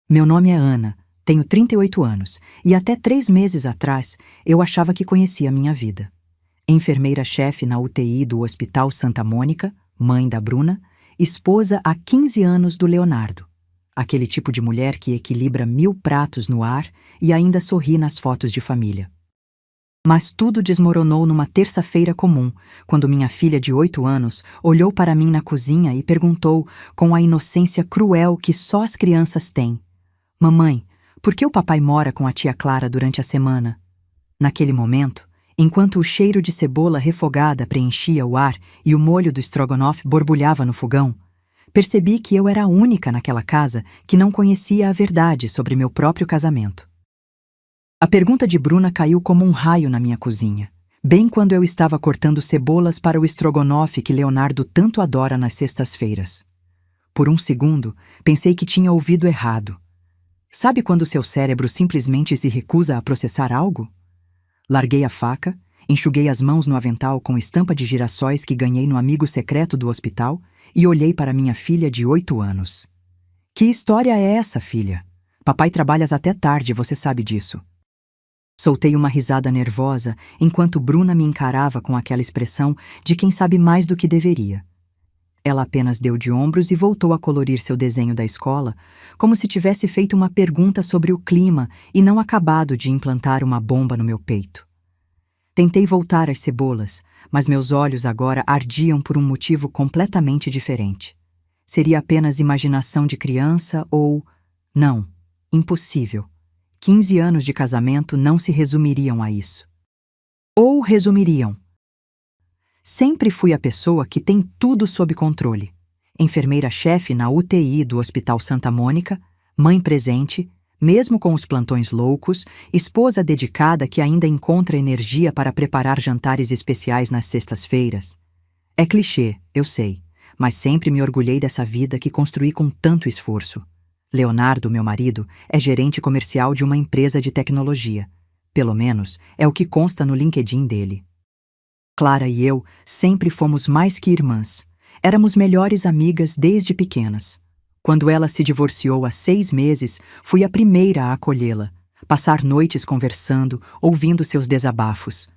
Meu nome é Ana, tenho 38 anos e até 3 meses atrás eu achava que conhecia a minha vida. Enfermeira-chefe na UTI do Hospital Santa Mônica, mãe da Bruna, esposa há 15 anos do Leonardo. Aquele tipo de mulher que equilibra 1000 pratos no ar e ainda sorri nas fotos de família. Mas tudo desmoronou numa terça-feira comum, quando minha filha de 8 anos olhou para mim na cozinha e perguntou, com a inocência cruel que só as crianças têm: "Mamãe, por que o papai mora com a tia Clara durante a semana?" Naquele momento, enquanto o cheiro de cebola refogada preenchia o ar e o molho do estrogonofe borbulhava no fogão, percebi que eu era a única naquela casa que não conhecia a verdade sobre meu próprio casamento. A pergunta de Bruna caiu como um raio na minha cozinha, bem quando eu estava cortando cebolas para o estrogonofe que Leonardo tanto adora nas sextas-feiras. Por um segundo, pensei que tinha ouvido errado. Sabe quando seu cérebro simplesmente se recusa a processar algo? Larguei a faca, enxuguei as mãos no avental com estampa de girassóis que ganhei no amigo secreto do hospital e olhei para minha filha de 8 anos. "Que história é essa, filha? Papai trabalha até tarde, você sabe disso." Soltei uma risada nervosa enquanto Bruna me encarava com aquela expressão de quem sabe mais do que deveria. Ela apenas deu de ombros e voltou a colorir seu desenho da escola, como se tivesse feito uma pergunta sobre o clima e não acabado de implantar uma bomba no meu peito. Tentei voltar às cebolas, mas meus olhos agora ardiam por um motivo completamente diferente. Seria apenas imaginação de criança ou... Não, impossível. 15 anos de casamento não se resumiriam a isso. Ou resumiriam. Sempre fui a pessoa que tem tudo sob controle. Enfermeira-chefe na UTI do Hospital Santa Mônica, mãe presente, mesmo com os plantões loucos, esposa dedicada que ainda encontra energia para preparar jantares especiais nas sextas-feiras. É clichê, eu sei, mas sempre me orgulhei dessa vida que construí com tanto esforço. Leonardo, meu marido, é gerente comercial de uma empresa de tecnologia. Pelo menos, é o que consta no LinkedIn dele. Clara e eu sempre fomos mais que irmãs. Éramos melhores amigas desde pequenas. Quando ela se divorciou há 6 meses, fui a primeira a acolhê-la, passar noites conversando, ouvindo seus desabafos.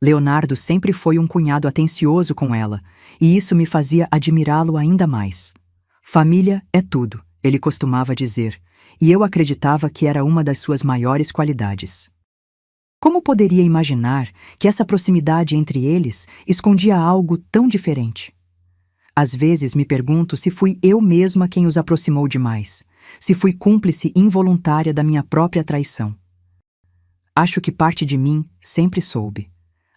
Leonardo sempre foi um cunhado atencioso com ela, e isso me fazia admirá-lo ainda mais. "Família é tudo", ele costumava dizer, e eu acreditava que era uma das suas maiores qualidades. Como poderia imaginar que essa proximidade entre eles escondia algo tão diferente? Às vezes me pergunto se fui eu mesma quem os aproximou demais, se fui cúmplice involuntária da minha própria traição. Acho que parte de mim sempre soube.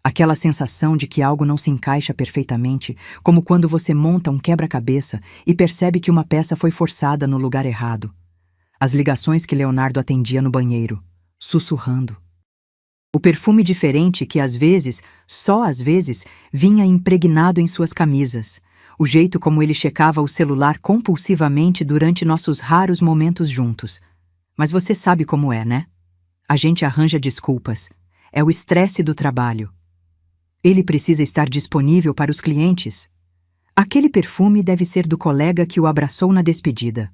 Aquela sensação de que algo não se encaixa perfeitamente, como quando você monta um quebra-cabeça e percebe que uma peça foi forçada no lugar errado. As ligações que Leonardo atendia no banheiro, sussurrando. O perfume diferente que às vezes, só às vezes, vinha impregnado em suas camisas. O jeito como ele checava o celular compulsivamente durante nossos raros momentos juntos. Mas você sabe como é, né? A gente arranja desculpas. É o estresse do trabalho. Ele precisa estar disponível para os clientes. Aquele perfume deve ser do colega que o abraçou na despedida.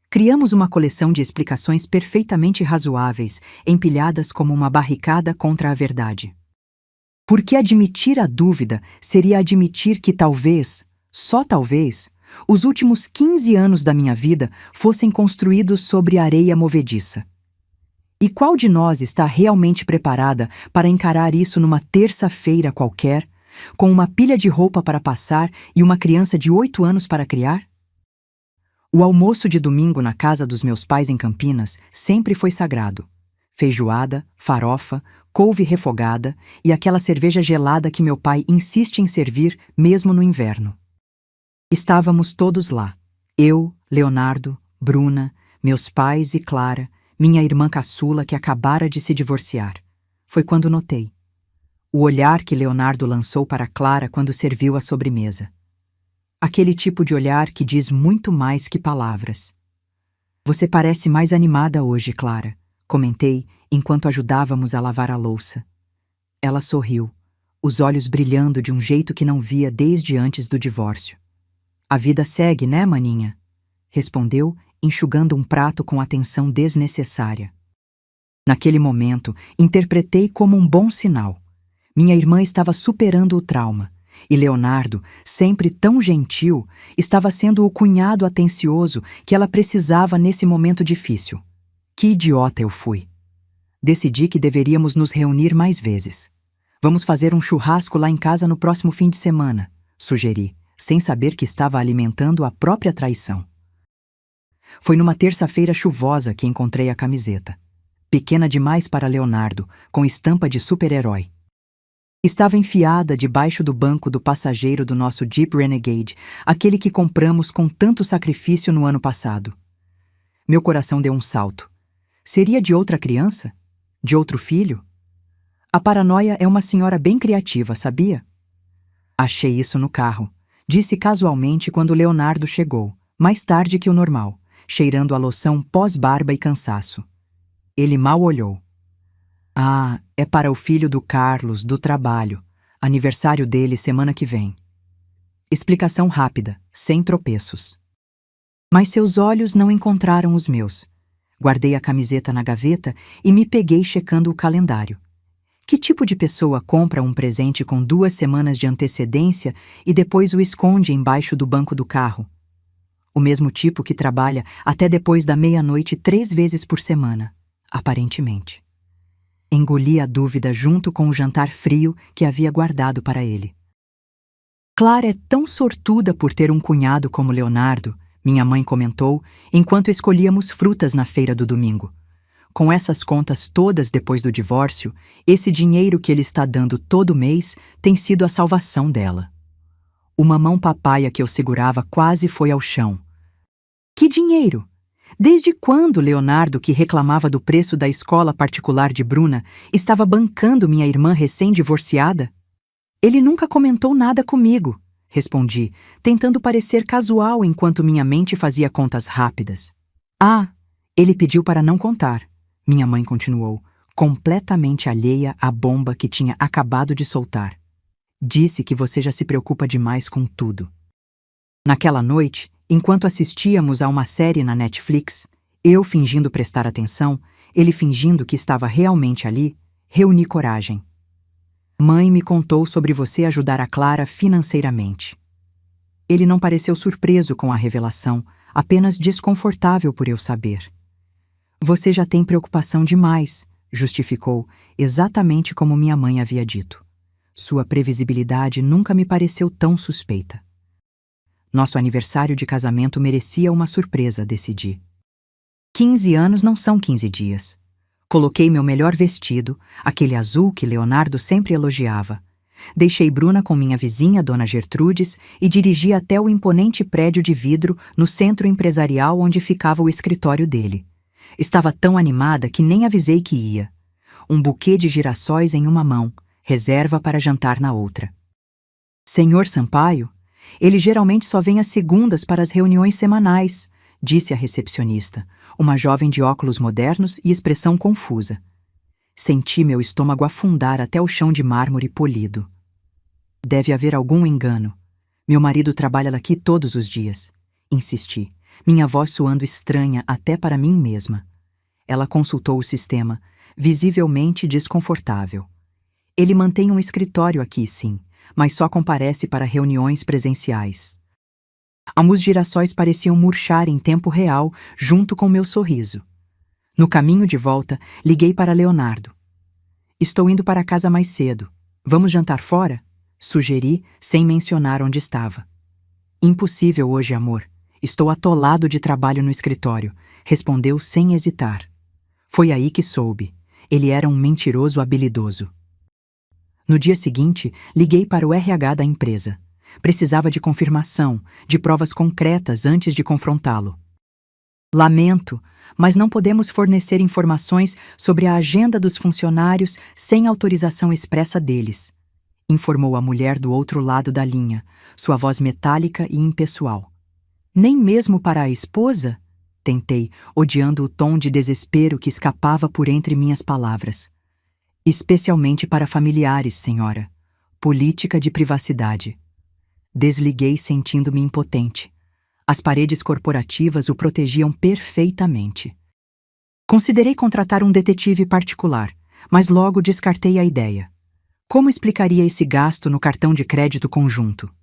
Criamos uma coleção de explicações perfeitamente razoáveis, empilhadas como uma barricada contra a verdade. Porque admitir a dúvida seria admitir que talvez, só talvez, os últimos 15 anos da minha vida fossem construídos sobre areia movediça. E qual de nós está realmente preparada para encarar isso numa terça-feira qualquer, com uma pilha de roupa para passar e uma criança de 8 anos para criar? O almoço de domingo na casa dos meus pais em Campinas sempre foi sagrado. Feijoada, farofa, couve refogada e aquela cerveja gelada que meu pai insiste em servir mesmo no inverno. Estávamos todos lá. Eu, Leonardo, Bruna, meus pais e Clara, minha irmã caçula que acabara de se divorciar. Foi quando notei. O olhar que Leonardo lançou para Clara quando serviu a sobremesa. Aquele tipo de olhar que diz muito mais que palavras. "Você parece mais animada hoje, Clara", comentei enquanto ajudávamos a lavar a louça. Ela sorriu, os olhos brilhando de um jeito que não via desde antes do divórcio. "A vida segue, né, maninha?", respondeu, enxugando um prato com atenção desnecessária. Naquele momento, interpretei como um bom sinal. Minha irmã estava superando o trauma, e Leonardo, sempre tão gentil, estava sendo o cunhado atencioso que ela precisava nesse momento difícil. Que idiota eu fui! Decidi que deveríamos nos reunir mais vezes. Vamos fazer um churrasco lá em casa no próximo fim de semana, sugeri, sem saber que estava alimentando a própria traição. Foi numa terça-feira chuvosa que encontrei a camiseta. Pequena demais para Leonardo, com estampa de super-herói. Estava enfiada debaixo do banco do passageiro do nosso Jeep Renegade, aquele que compramos com tanto sacrifício no ano passado. Meu coração deu um salto. Seria de outra criança? De outro filho? A paranoia é uma senhora bem criativa, sabia? Achei isso no carro, disse casualmente quando Leonardo chegou, mais tarde que o normal, cheirando a loção pós-barba e cansaço. Ele mal olhou. Ah, é para o filho do Carlos, do trabalho. Aniversário dele semana que vem. Explicação rápida, sem tropeços. Mas seus olhos não encontraram os meus. Guardei a camiseta na gaveta e me peguei checando o calendário. Que tipo de pessoa compra um presente com 2 semanas de antecedência e depois o esconde embaixo do banco do carro? O mesmo tipo que trabalha até depois da meia-noite 3 vezes por semana, aparentemente. Engoli a dúvida junto com o jantar frio que havia guardado para ele. Clara é tão sortuda por ter um cunhado como Leonardo, minha mãe comentou, enquanto escolhíamos frutas na feira do domingo. Com essas contas todas depois do divórcio, esse dinheiro que ele está dando todo mês tem sido a salvação dela. O mamão papaya que eu segurava quase foi ao chão. Que dinheiro? Desde quando Leonardo, que reclamava do preço da escola particular de Bruna, estava bancando minha irmã recém-divorciada? Ele nunca comentou nada comigo, respondi, tentando parecer casual enquanto minha mente fazia contas rápidas. Ah, ele pediu para não contar. Minha mãe continuou, completamente alheia à bomba que tinha acabado de soltar. Disse que você já se preocupa demais com tudo. Naquela noite, enquanto assistíamos a uma série na Netflix, eu fingindo prestar atenção, ele fingindo que estava realmente ali, reuni coragem. Mãe me contou sobre você ajudar a Clara financeiramente. Ele não pareceu surpreso com a revelação, apenas desconfortável por eu saber. Você já tem preocupação demais, justificou, exatamente como minha mãe havia dito. Sua previsibilidade nunca me pareceu tão suspeita. Nosso aniversário de casamento merecia uma surpresa, decidi. 15 anos não são 15 dias. Coloquei meu melhor vestido, aquele azul que Leonardo sempre elogiava. Deixei Bruna com minha vizinha, Dona Gertrudes, e dirigi até o imponente prédio de vidro no centro empresarial onde ficava o escritório dele. Estava tão animada que nem avisei que ia. Um buquê de girassóis em uma mão, reserva para jantar na outra. Senhor Sampaio? Ele geralmente só vem às segundas para as reuniões semanais, disse a recepcionista, uma jovem de óculos modernos e expressão confusa. Senti meu estômago afundar até o chão de mármore polido. Deve haver algum engano. Meu marido trabalha aqui todos os dias. Insisti, minha voz soando estranha até para mim mesma. Ela consultou o sistema, visivelmente desconfortável. Ele mantém um escritório aqui, sim, mas só comparece para reuniões presenciais. Os girassóis pareciam murchar em tempo real, junto com meu sorriso. No caminho de volta, liguei para Leonardo. Estou indo para casa mais cedo. Vamos jantar fora? Sugeri, sem mencionar onde estava. Impossível hoje, amor. Estou atolado de trabalho no escritório, respondeu sem hesitar. Foi aí que soube. Ele era um mentiroso habilidoso. No dia seguinte, liguei para o RH da empresa. Precisava de confirmação, de provas concretas antes de confrontá-lo. Lamento, mas não podemos fornecer informações sobre a agenda dos funcionários sem autorização expressa deles, informou a mulher do outro lado da linha, sua voz metálica e impessoal. Nem mesmo para a esposa? Tentei, odiando o tom de desespero que escapava por entre minhas palavras. Especialmente para familiares, senhora. Política de privacidade. Desliguei sentindo-me impotente. As paredes corporativas o protegiam perfeitamente. Considerei contratar um detetive particular, mas logo descartei a ideia. Como explicaria esse gasto no cartão de crédito conjunto?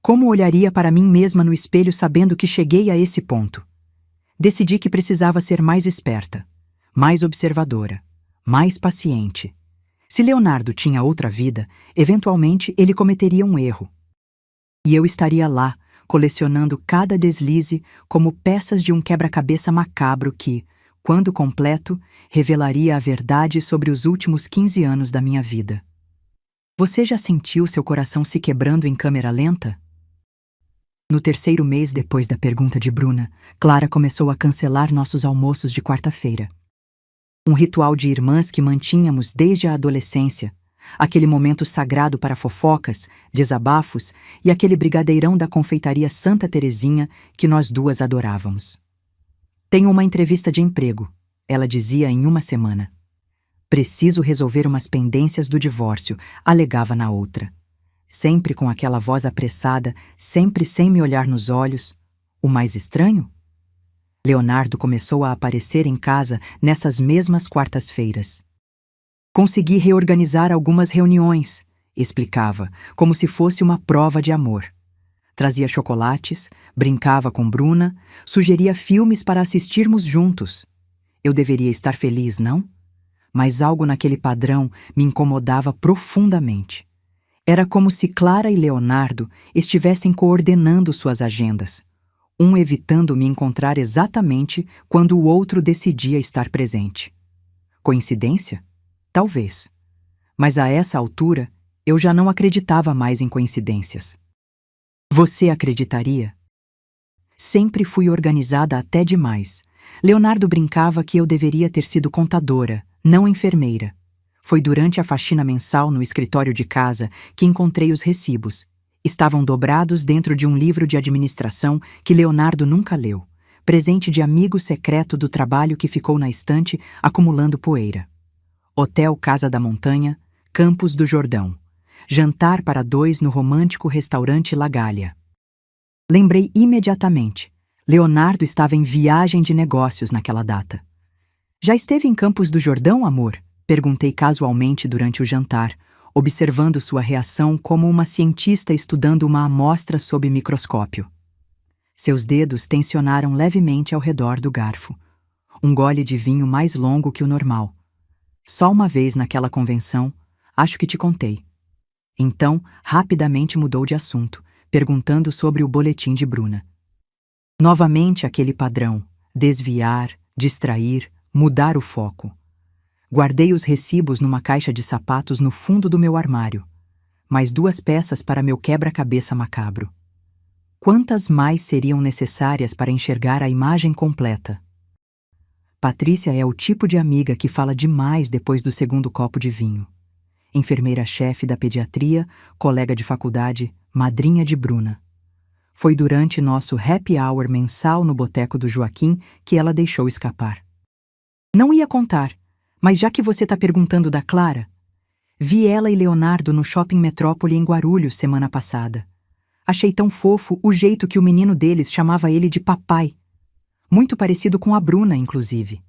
Como olharia para mim mesma no espelho sabendo que cheguei a esse ponto? Decidi que precisava ser mais esperta, mais observadora, mais paciente. Se Leonardo tinha outra vida, eventualmente ele cometeria um erro. E eu estaria lá, colecionando cada deslize como peças de um quebra-cabeça macabro que, quando completo, revelaria a verdade sobre os últimos 15 anos da minha vida. Você já sentiu seu coração se quebrando em câmera lenta? No terceiro mês depois da pergunta de Bruna, Clara começou a cancelar nossos almoços de quarta-feira. Um ritual de irmãs que mantínhamos desde a adolescência, aquele momento sagrado para fofocas, desabafos e aquele brigadeirão da confeitaria Santa Terezinha que nós duas adorávamos. Tenho uma entrevista de emprego, ela dizia em uma semana. Preciso resolver umas pendências do divórcio, alegava na outra. Sempre com aquela voz apressada, sempre sem me olhar nos olhos. O mais estranho? Leonardo começou a aparecer em casa nessas mesmas quartas-feiras. Consegui reorganizar algumas reuniões, explicava, como se fosse uma prova de amor. Trazia chocolates, brincava com Bruna, sugeria filmes para assistirmos juntos. Eu deveria estar feliz, não? Mas algo naquele padrão me incomodava profundamente. Era como se Clara e Leonardo estivessem coordenando suas agendas, um evitando me encontrar exatamente quando o outro decidia estar presente. Coincidência? Talvez. Mas a essa altura, eu já não acreditava mais em coincidências. Você acreditaria? Sempre fui organizada até demais. Leonardo brincava que eu deveria ter sido contadora, não enfermeira. Foi durante a faxina mensal no escritório de casa que encontrei os recibos. Estavam dobrados dentro de um livro de administração que Leonardo nunca leu, presente de amigo secreto do trabalho que ficou na estante acumulando poeira. Hotel Casa da Montanha, Campos do Jordão. Jantar para 2 no romântico restaurante La Galha. Lembrei imediatamente. Leonardo estava em viagem de negócios naquela data. Já esteve em Campos do Jordão, amor? Perguntei casualmente durante o jantar, observando sua reação como uma cientista estudando uma amostra sob microscópio. Seus dedos tensionaram levemente ao redor do garfo. Um gole de vinho mais longo que o normal. Só uma vez naquela convenção, acho que te contei. Então, rapidamente mudou de assunto, perguntando sobre o boletim de Bruna. Novamente aquele padrão: desviar, distrair, mudar o foco. Guardei os recibos numa caixa de sapatos no fundo do meu armário. Mais 2 peças para meu quebra-cabeça macabro. Quantas mais seriam necessárias para enxergar a imagem completa? Patrícia é o tipo de amiga que fala demais depois do segundo copo de vinho. Enfermeira-chefe da pediatria, colega de faculdade, madrinha de Bruna. Foi durante nosso happy hour mensal no boteco do Joaquim que ela deixou escapar. Não ia contar. Mas já que você está perguntando da Clara, vi ela e Leonardo no Shopping Metrópole em Guarulhos semana passada. Achei tão fofo o jeito que o menino deles chamava ele de papai. Muito parecido com a Bruna, inclusive.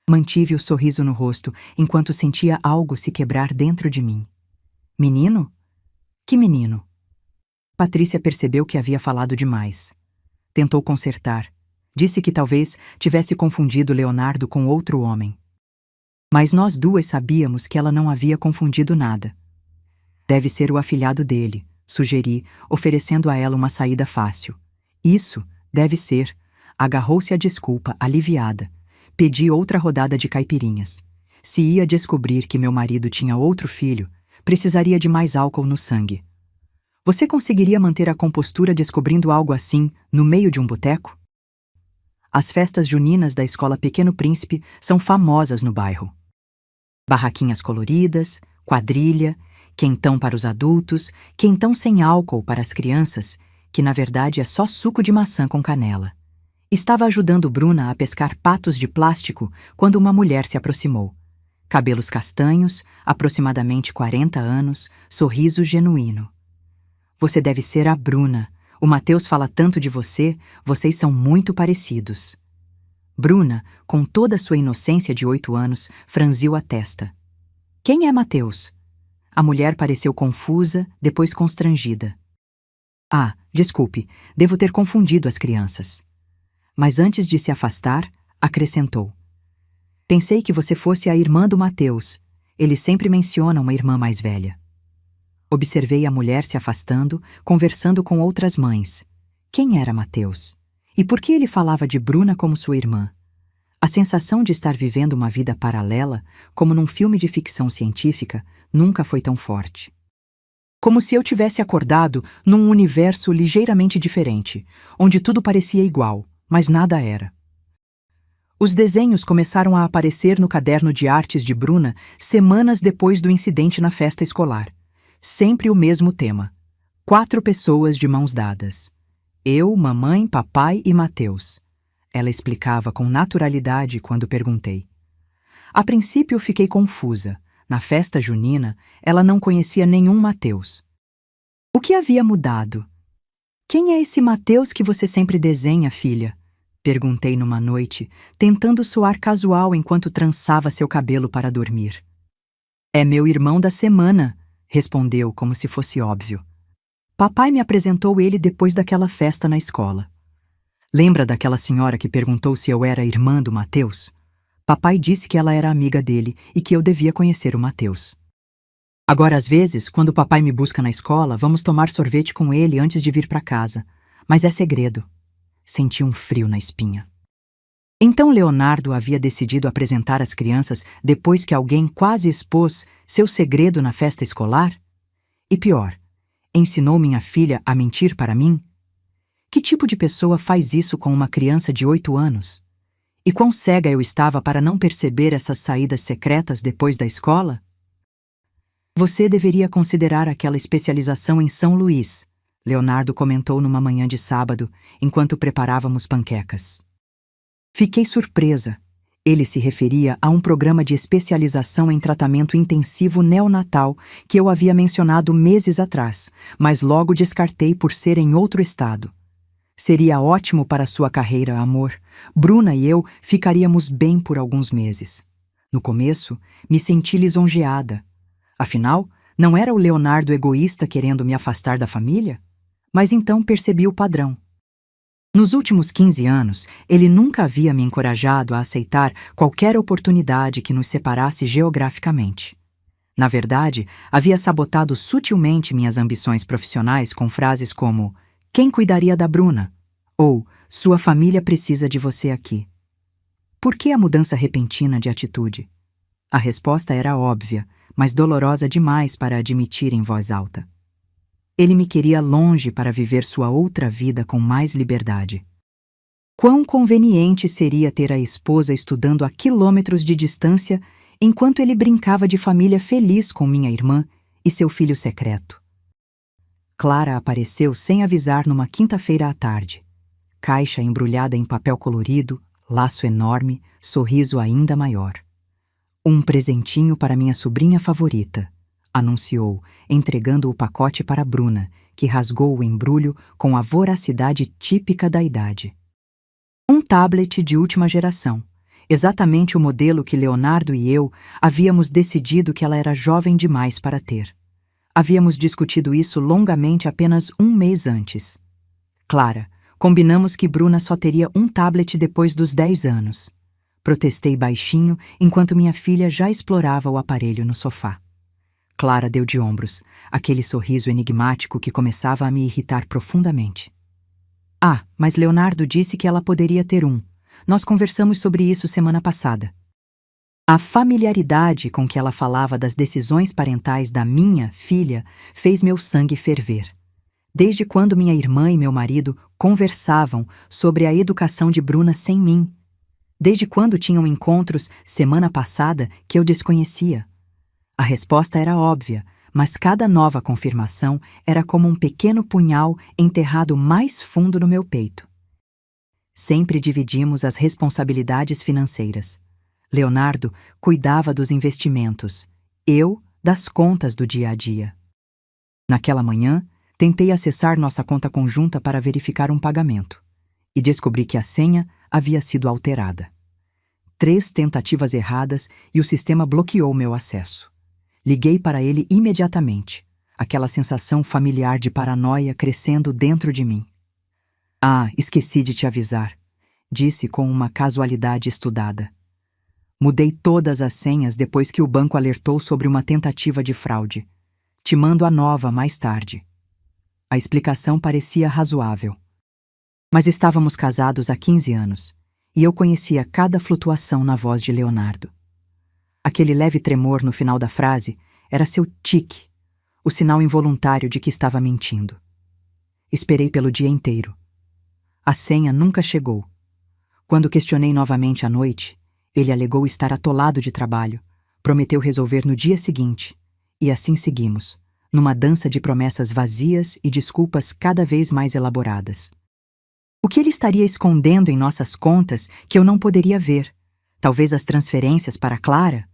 Mantive o sorriso no rosto enquanto sentia algo se quebrar dentro de mim. Menino? Que menino? Patrícia percebeu que havia falado demais. Tentou consertar. Disse que talvez tivesse confundido Leonardo com outro homem. Mas nós duas sabíamos que ela não havia confundido nada. Deve ser o afilhado dele, sugeri, oferecendo a ela uma saída fácil. Isso, deve ser. Agarrou-se à desculpa, aliviada. Pedi outra rodada de caipirinhas. Se ia descobrir que meu marido tinha outro filho, precisaria de mais álcool no sangue. Você conseguiria manter a compostura descobrindo algo assim, no meio de um boteco? As festas juninas da escola Pequeno Príncipe são famosas no bairro. Barraquinhas coloridas, quadrilha, quentão para os adultos, quentão sem álcool para as crianças, que na verdade é só suco de maçã com canela. Estava ajudando Bruna a pescar patos de plástico quando uma mulher se aproximou. Cabelos castanhos, aproximadamente 40 anos, sorriso genuíno. Você deve ser a Bruna, O Mateus fala tanto de você, vocês são muito parecidos. Bruna, com toda a sua inocência de 8 anos, franziu a testa. Quem é Mateus? A mulher pareceu confusa, depois constrangida. Ah, desculpe, devo ter confundido as crianças. Mas antes de se afastar, acrescentou. Pensei que você fosse a irmã do Mateus. Ele sempre menciona uma irmã mais velha. Observei a mulher se afastando, conversando com outras mães. Quem era Mateus? E por que ele falava de Bruna como sua irmã? A sensação de estar vivendo uma vida paralela, como num filme de ficção científica, nunca foi tão forte. Como se eu tivesse acordado num universo ligeiramente diferente, onde tudo parecia igual, mas nada era. Os desenhos começaram a aparecer no caderno de artes de Bruna semanas depois do incidente na festa escolar. Sempre o mesmo tema. 4 pessoas de mãos dadas. Eu, mamãe, papai e Mateus. Ela explicava com naturalidade quando perguntei. A princípio fiquei confusa. Na festa junina, ela não conhecia nenhum Mateus. O que havia mudado? Quem é esse Mateus que você sempre desenha, filha? Perguntei numa noite, tentando soar casual enquanto trançava seu cabelo para dormir. É meu irmão da semana, respondeu como se fosse óbvio. Papai me apresentou ele depois daquela festa na escola. Lembra daquela senhora que perguntou se eu era irmã do Mateus? Papai disse que ela era amiga dele e que eu devia conhecer o Mateus. Agora, às vezes, quando papai me busca na escola, vamos tomar sorvete com ele antes de vir para casa. Mas é segredo. Senti um frio na espinha. Então Leonardo havia decidido apresentar as crianças depois que alguém quase expôs seu segredo na festa escolar? E pior, ensinou minha filha a mentir para mim? Que tipo de pessoa faz isso com uma criança de 8 anos? E quão cega eu estava para não perceber essas saídas secretas depois da escola? Você deveria considerar aquela especialização em São Luís, Leonardo comentou numa manhã de sábado, enquanto preparávamos panquecas. Fiquei surpresa. Ele se referia a um programa de especialização em tratamento intensivo neonatal que eu havia mencionado meses atrás, mas logo descartei por ser em outro estado. Seria ótimo para sua carreira, amor. Bruna e eu ficaríamos bem por alguns meses. No começo, me senti lisonjeada. Afinal, não era o Leonardo egoísta querendo me afastar da família? Mas então percebi o padrão. Nos últimos 15 anos, ele nunca havia me encorajado a aceitar qualquer oportunidade que nos separasse geograficamente. Na verdade, havia sabotado sutilmente minhas ambições profissionais com frases como "Quem cuidaria da Bruna?" ou "Sua família precisa de você aqui." Por que a mudança repentina de atitude? A resposta era óbvia, mas dolorosa demais para admitir em voz alta. Ele me queria longe para viver sua outra vida com mais liberdade. Quão conveniente seria ter a esposa estudando a quilômetros de distância enquanto ele brincava de família feliz com minha irmã e seu filho secreto. Clara apareceu sem avisar numa quinta-feira à tarde. Caixa embrulhada em papel colorido, laço enorme, sorriso ainda maior. Um presentinho para minha sobrinha favorita, anunciou, entregando o pacote para Bruna, que rasgou o embrulho com a voracidade típica da idade. Um tablet de última geração, exatamente o modelo que Leonardo e eu havíamos decidido que ela era jovem demais para ter. Havíamos discutido isso longamente apenas um mês antes. Clara, combinamos que Bruna só teria um tablet depois dos 10 anos. Protestei baixinho enquanto minha filha já explorava o aparelho no sofá. Clara deu de ombros, aquele sorriso enigmático que começava a me irritar profundamente. Ah, mas Leonardo disse que ela poderia ter um. Nós conversamos sobre isso semana passada. A familiaridade com que ela falava das decisões parentais da minha filha fez meu sangue ferver. Desde quando minha irmã e meu marido conversavam sobre a educação de Bruna sem mim? Desde quando tinham encontros semana passada que eu desconhecia? A resposta era óbvia, mas cada nova confirmação era como um pequeno punhal enterrado mais fundo no meu peito. Sempre dividimos as responsabilidades financeiras. Leonardo cuidava dos investimentos, eu das contas do dia a dia. Naquela manhã, Tentei acessar nossa conta conjunta para verificar um pagamento e descobri que a senha havia sido alterada. 3 tentativas erradas e o sistema bloqueou meu acesso. Liguei para ele imediatamente, aquela sensação familiar de paranoia crescendo dentro de mim. Ah, esqueci de te avisar, disse com uma casualidade estudada. Mudei todas as senhas depois que o banco alertou sobre uma tentativa de fraude. Te mando a nova mais tarde. A explicação parecia razoável. Mas estávamos casados há 15 anos, e eu conhecia cada flutuação na voz de Leonardo. Aquele leve tremor no final da frase era seu tique, o sinal involuntário de que estava mentindo. Esperei pelo dia inteiro. A senha nunca chegou. Quando questionei novamente à noite, ele alegou estar atolado de trabalho, prometeu resolver no dia seguinte, e assim seguimos, numa dança de promessas vazias e desculpas cada vez mais elaboradas. O que ele estaria escondendo em nossas contas que eu não poderia ver? Talvez as transferências para Clara?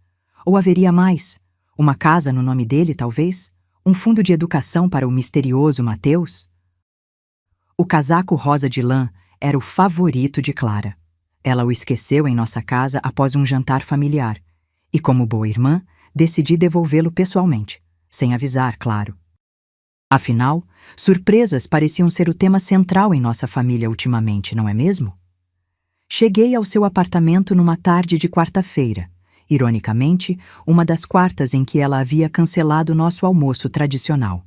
Ou haveria mais? Uma casa no nome dele, talvez? Um fundo de educação para o misterioso Mateus? O casaco rosa de lã era o favorito de Clara. Ela o esqueceu em nossa casa após um jantar familiar, e como boa irmã, decidi devolvê-lo pessoalmente, sem avisar, claro. Afinal, surpresas pareciam ser o tema central em nossa família ultimamente, não é mesmo? Cheguei ao seu apartamento numa tarde de quarta-feira, ironicamente, uma das quartas em que ela havia cancelado nosso almoço tradicional.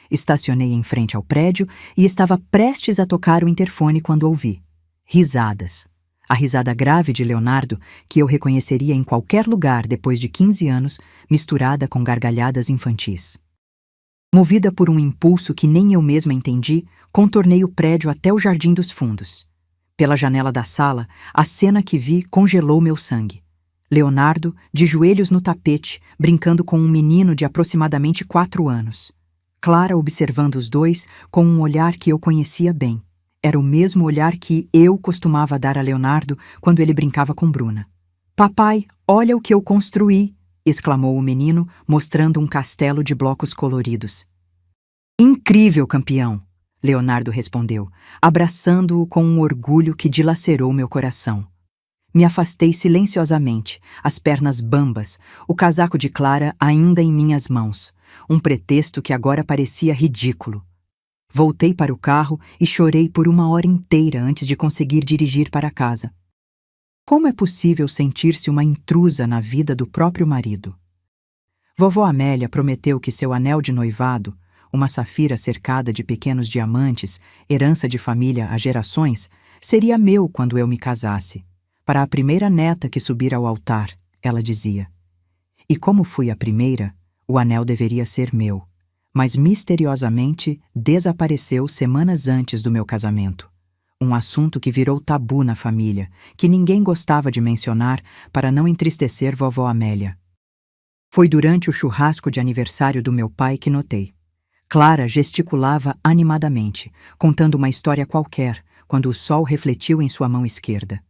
Estacionei em frente ao prédio e estava prestes a tocar o interfone quando ouvi risadas. A risada grave de Leonardo, que eu reconheceria em qualquer lugar depois de 15 anos, misturada com gargalhadas infantis. Movida por um impulso que nem eu mesma entendi, contornei o prédio até o Jardim dos Fundos. Pela janela da sala, a cena que vi congelou meu sangue. Leonardo, de joelhos no tapete, brincando com um menino de aproximadamente 4 anos. Clara observando os dois com um olhar que eu conhecia bem. Era o mesmo olhar que eu costumava dar a Leonardo quando ele brincava com Bruna. "Papai, olha o que eu construí!" exclamou o menino, mostrando um castelo de blocos coloridos. "Incrível, campeão!" Leonardo respondeu, abraçando-o com um orgulho que dilacerou meu coração. Me afastei silenciosamente, as pernas bambas, o casaco de Clara ainda em minhas mãos, um pretexto que agora parecia ridículo. Voltei para o carro e chorei por 1 hora inteira antes de conseguir dirigir para casa. Como é possível sentir-se uma intrusa na vida do próprio marido? Vovó Amélia prometeu que seu anel de noivado, uma safira cercada de pequenos diamantes, herança de família há gerações, seria meu quando eu me casasse. Para a primeira neta que subir ao altar, ela dizia. E como fui a primeira, o anel deveria ser meu, mas misteriosamente desapareceu semanas antes do meu casamento. Um assunto que virou tabu na família, que ninguém gostava de mencionar para não entristecer vovó Amélia. Foi durante o churrasco de aniversário do meu pai que notei. Clara gesticulava animadamente, contando uma história qualquer, quando o sol refletiu em sua mão esquerda.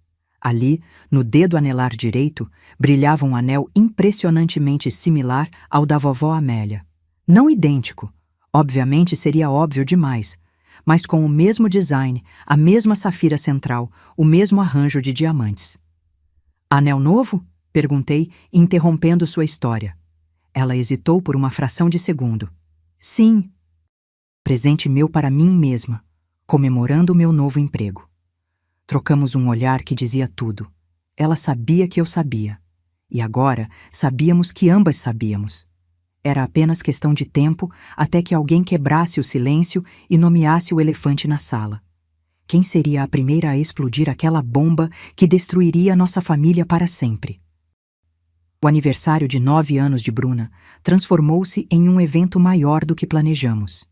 Ali, no dedo anelar direito, brilhava um anel impressionantemente similar ao da vovó Amélia. Não idêntico, obviamente seria óbvio demais, mas com o mesmo design, a mesma safira central, o mesmo arranjo de diamantes. "Anel novo?" perguntei, interrompendo sua história. Ela hesitou por uma fração de segundo. "Sim. Presente meu para mim mesma, comemorando o meu novo emprego." Trocamos um olhar que dizia tudo. Ela sabia que eu sabia. E agora sabíamos que ambas sabíamos. Era apenas questão de tempo até que alguém quebrasse o silêncio e nomeasse o elefante na sala. Quem seria a primeira a explodir aquela bomba que destruiria nossa família para sempre? O aniversário de 9 anos de Bruna transformou-se em um evento maior do que planejamos.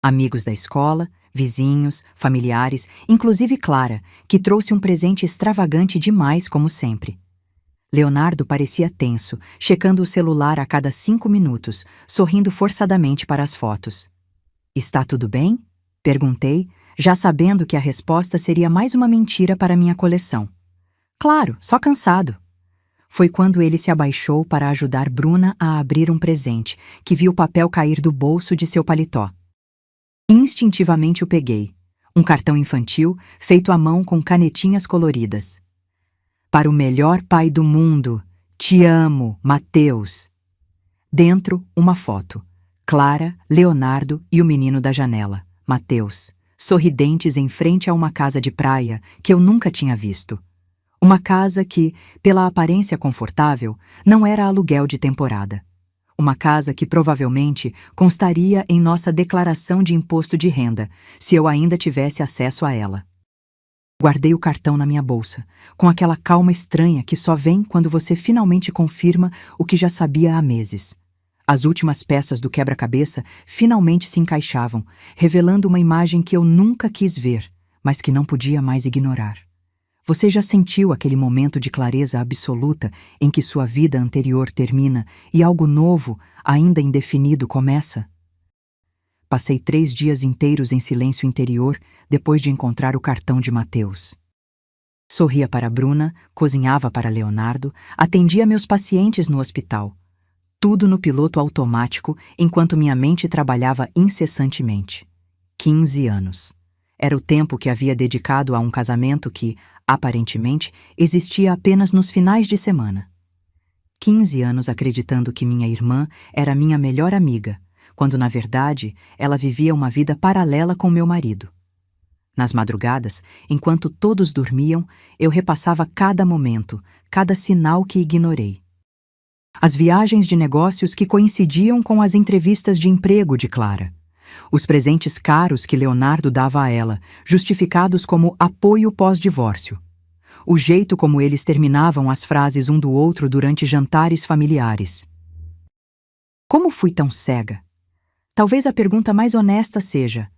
Amigos da escola, vizinhos, familiares, inclusive Clara, que trouxe um presente extravagante demais como sempre. Leonardo parecia tenso, checando o celular a cada 5 minutos, sorrindo forçadamente para as fotos. "Está tudo bem?" perguntei, já sabendo que a resposta seria mais uma mentira para minha coleção. "Claro, só cansado." Foi quando ele se abaixou para ajudar Bruna a abrir um presente, que viu o papel cair do bolso de seu paletó. Instintivamente o peguei. Um cartão infantil feito à mão com canetinhas coloridas. Para o melhor pai do mundo, te amo, Mateus. Dentro, uma foto. Clara, Leonardo e o menino da janela, Mateus, sorridentes em frente a uma casa de praia que eu nunca tinha visto. Uma casa que, pela aparência confortável, não era aluguel de temporada. Uma casa que provavelmente constaria em nossa declaração de imposto de renda, se eu ainda tivesse acesso a ela. Guardei o cartão na minha bolsa, com aquela calma estranha que só vem quando você finalmente confirma o que já sabia há meses. As últimas peças do quebra-cabeça finalmente se encaixavam, revelando uma imagem que eu nunca quis ver, mas que não podia mais ignorar. Você já sentiu aquele momento de clareza absoluta em que sua vida anterior termina e algo novo, ainda indefinido, começa? Passei 3 dias inteiros em silêncio interior depois de encontrar o cartão de Mateus. Sorria para Bruna, cozinhava para Leonardo, atendia meus pacientes no hospital. Tudo no piloto automático enquanto minha mente trabalhava incessantemente. 15 anos. Era o tempo que havia dedicado a um casamento que, aparentemente, existia apenas nos finais de semana. 15 anos acreditando que minha irmã era minha melhor amiga, quando na verdade ela vivia uma vida paralela com meu marido. Nas madrugadas, enquanto todos dormiam, eu repassava cada momento, cada sinal que ignorei. As viagens de negócios que coincidiam com as entrevistas de emprego de Clara. Os presentes caros que Leonardo dava a ela, justificados como apoio pós-divórcio. O jeito como eles terminavam as frases um do outro durante jantares familiares. Como fui tão cega? Talvez a pergunta mais honesta seja: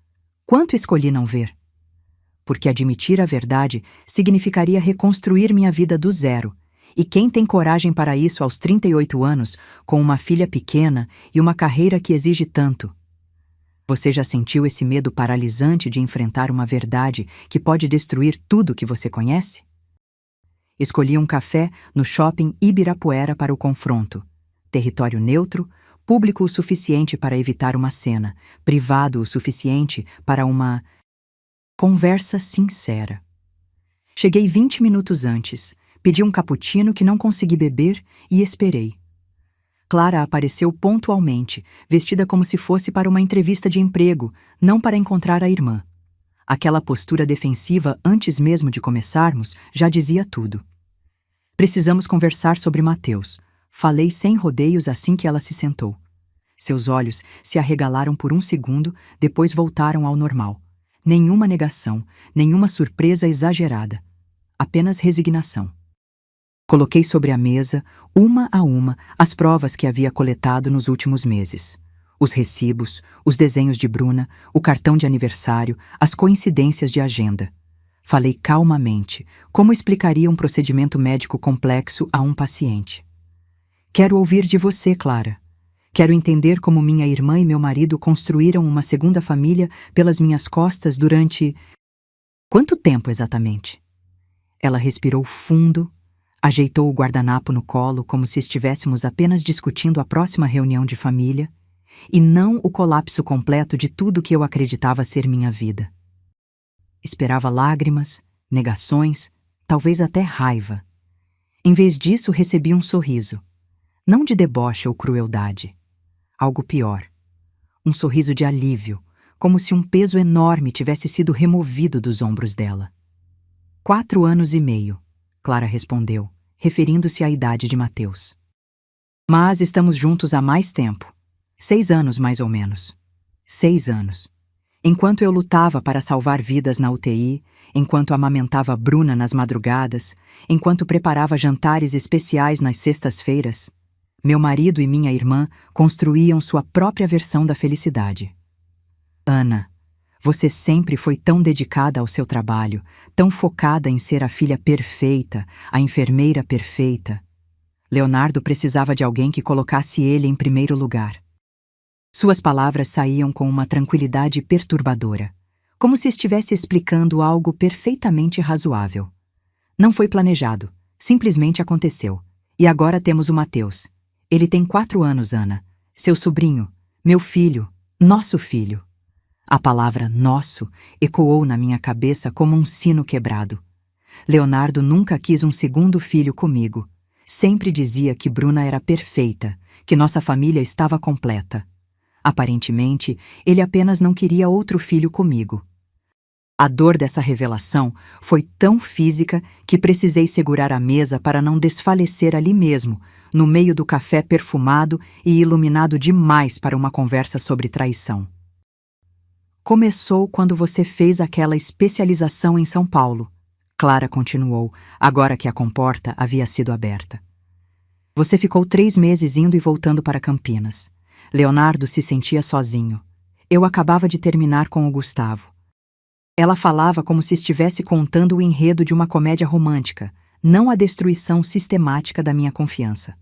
quanto escolhi não ver? Porque admitir a verdade significaria reconstruir minha vida do zero. E quem tem coragem para isso aos 38 anos, com uma filha pequena e uma carreira que exige tanto? Você já sentiu esse medo paralisante de enfrentar uma verdade que pode destruir tudo que você conhece? Escolhi um café no shopping Ibirapuera para o confronto. Território neutro, público o suficiente para evitar uma cena, privado o suficiente para uma conversa sincera. Cheguei 20 minutos antes, pedi um cappuccino que não consegui beber e esperei. Clara apareceu pontualmente, vestida como se fosse para uma entrevista de emprego, não para encontrar a irmã. Aquela postura defensiva antes mesmo de começarmos já dizia tudo. Precisamos conversar sobre Mateus. Falei sem rodeios assim que ela se sentou. Seus olhos se arregalaram por um segundo, depois voltaram ao normal. Nenhuma negação, nenhuma surpresa exagerada. Apenas resignação. Coloquei sobre a mesa, uma a uma, as provas que havia coletado nos últimos meses. Os recibos, os desenhos de Bruna, o cartão de aniversário, as coincidências de agenda. Falei calmamente, como explicaria um procedimento médico complexo a um paciente. Quero ouvir de você, Clara. Quero entender como minha irmã e meu marido construíram uma segunda família pelas minhas costas durante... Quanto tempo exatamente? Ela respirou fundo, ajeitou o guardanapo no colo como se estivéssemos apenas discutindo a próxima reunião de família e não o colapso completo de tudo que eu acreditava ser minha vida. Esperava lágrimas, negações, talvez até raiva. Em vez disso, recebi um sorriso. Não de deboche ou crueldade. Algo pior. Um sorriso de alívio, como se um peso enorme tivesse sido removido dos ombros dela. 4 anos e meio, Clara respondeu, referindo-se à idade de Mateus. Mas estamos juntos há mais tempo. 6 anos, mais ou menos. 6 anos. Enquanto eu lutava para salvar vidas na UTI, enquanto amamentava Bruna nas madrugadas, enquanto preparava jantares especiais nas sextas-feiras, meu marido e minha irmã construíam sua própria versão da felicidade. Ana, você sempre foi tão dedicada ao seu trabalho, tão focada em ser a filha perfeita, a enfermeira perfeita. Leonardo precisava de alguém que colocasse ele em primeiro lugar. Suas palavras saíam com uma tranquilidade perturbadora, como se estivesse explicando algo perfeitamente razoável. Não foi planejado, simplesmente aconteceu. E agora temos o Mateus. Ele tem 4 anos, Ana. Seu sobrinho, meu filho, nosso filho. A palavra nosso ecoou na minha cabeça como um sino quebrado. Leonardo nunca quis um segundo filho comigo. Sempre dizia que Bruna era perfeita, que nossa família estava completa. Aparentemente, ele apenas não queria outro filho comigo. A dor dessa revelação foi tão física que precisei segurar a mesa para não desfalecer ali mesmo, no meio do café perfumado e iluminado demais para uma conversa sobre traição. Começou quando você fez aquela especialização em São Paulo, Clara continuou, agora que a comporta havia sido aberta. Você ficou 3 meses indo e voltando para Campinas. Leonardo se sentia sozinho. Eu acabava de terminar com o Gustavo. Ela falava como se estivesse contando o enredo de uma comédia romântica, não a destruição sistemática da minha confiança.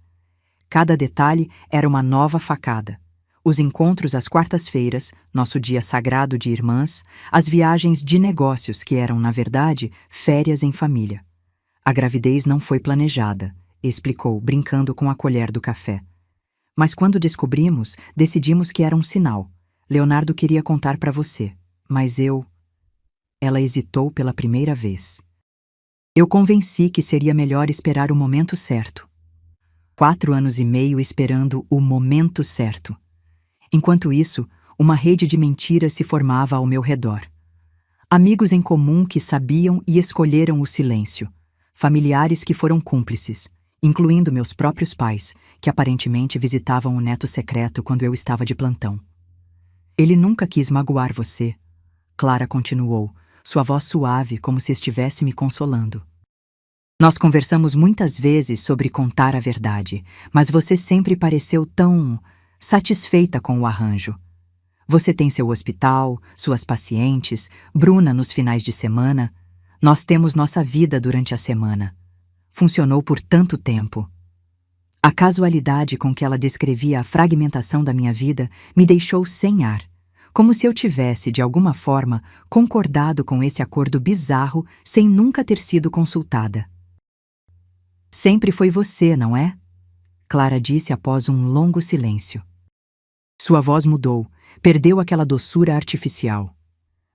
Cada detalhe era uma nova facada. Os encontros às quartas-feiras, nosso dia sagrado de irmãs, as viagens de negócios que eram, na verdade, férias em família. A gravidez não foi planejada, explicou, brincando com a colher do café. Mas quando descobrimos, decidimos que era um sinal. Leonardo queria contar para você, mas eu... Ela hesitou pela primeira vez. Eu convenci que seria melhor esperar o momento certo. 4 anos e meio esperando o momento certo. Enquanto isso, uma rede de mentiras se formava ao meu redor. Amigos em comum que sabiam e escolheram o silêncio. Familiares que foram cúmplices, incluindo meus próprios pais, que aparentemente visitavam o neto secreto quando eu estava de plantão. Ele nunca quis magoar você, Clara continuou, sua voz suave como se estivesse me consolando. Nós conversamos muitas vezes sobre contar a verdade, mas você sempre pareceu tão satisfeita com o arranjo. Você tem seu hospital, suas pacientes, Bruna nos finais de semana. Nós temos nossa vida durante a semana. Funcionou por tanto tempo. A casualidade com que ela descrevia a fragmentação da minha vida me deixou sem ar, como se eu tivesse, de alguma forma, concordado com esse acordo bizarro sem nunca ter sido consultada. Sempre foi você, não é? Clara disse após um longo silêncio. Sua voz mudou, perdeu aquela doçura artificial.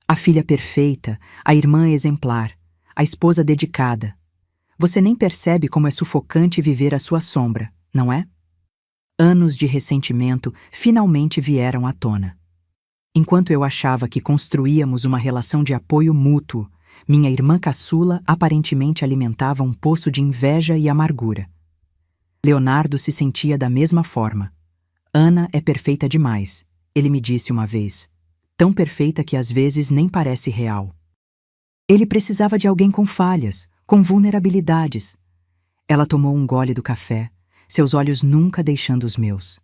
A filha perfeita, a irmã exemplar, a esposa dedicada. Você nem percebe como é sufocante viver à sua sombra, não é? Anos de ressentimento finalmente vieram à tona. Enquanto eu achava que construíamos uma relação de apoio mútuo, minha irmã caçula aparentemente alimentava um poço de inveja e amargura. Leonardo se sentia da mesma forma. Ana é perfeita demais, ele me disse uma vez. Tão perfeita que às vezes nem parece real. Ele precisava de alguém com falhas, com vulnerabilidades. Ela tomou um gole do café, seus olhos nunca deixando os meus.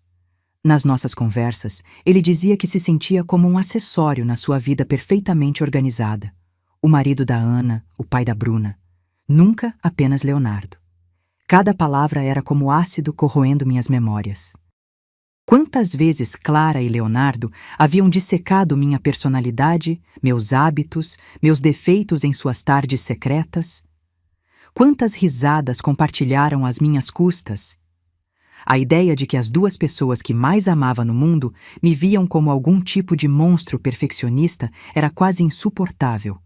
Nas nossas conversas, ele dizia que se sentia como um acessório na sua vida perfeitamente organizada. O marido da Ana, o pai da Bruna. Nunca apenas Leonardo. Cada palavra era como ácido corroendo minhas memórias. Quantas vezes Clara e Leonardo haviam dissecado minha personalidade, meus hábitos, meus defeitos em suas tardes secretas? Quantas risadas compartilharam às minhas custas? A ideia de que as 2 pessoas que mais amava no mundo me viam como algum tipo de monstro perfeccionista era quase insuportável.